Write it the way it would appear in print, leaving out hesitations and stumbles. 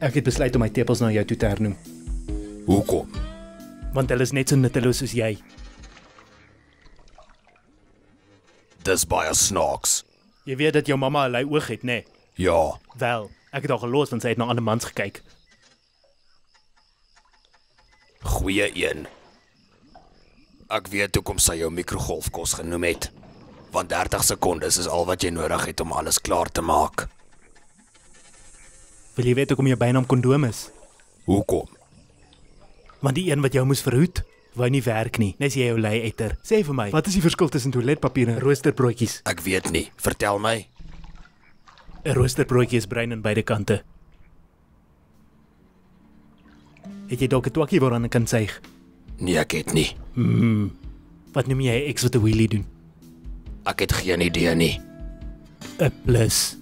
Ek het besluit om my tepels na jou toe te hernoem, Hoekom? want hulle is net so nutteloos soos jy. Dis baie snaaks. Jy weet dat jou mamma 'n lui oog het, né? Ja, Wel, ek het haar gelos want sy het na ander mans gekyk. goeie een. Ek weet hoekom sy jou mikrogolfkos genoem het. Want 30 sekondes is al wat jy nodig het om alles klaar te maak. Wil jy weet hoekom jou bynaam kondoom is? Hoekom? Want die een wat jou moes verhoed, wou nie werk nie. Nes jy jou lui eter. Sê vir my, wat is die verskil tussen toiletpapier en roosterbroodjies? Ek weet nie. Vertel my. 'n Roosterbroodjie is bruin aan beide kante. Het jy dalk 'n twakkie waaraan ek kan suig? Nee, ek het nie. Wat noem jy 'n ex wat 'n wheelie doen? Ek het geen idee nie. 'n Plus.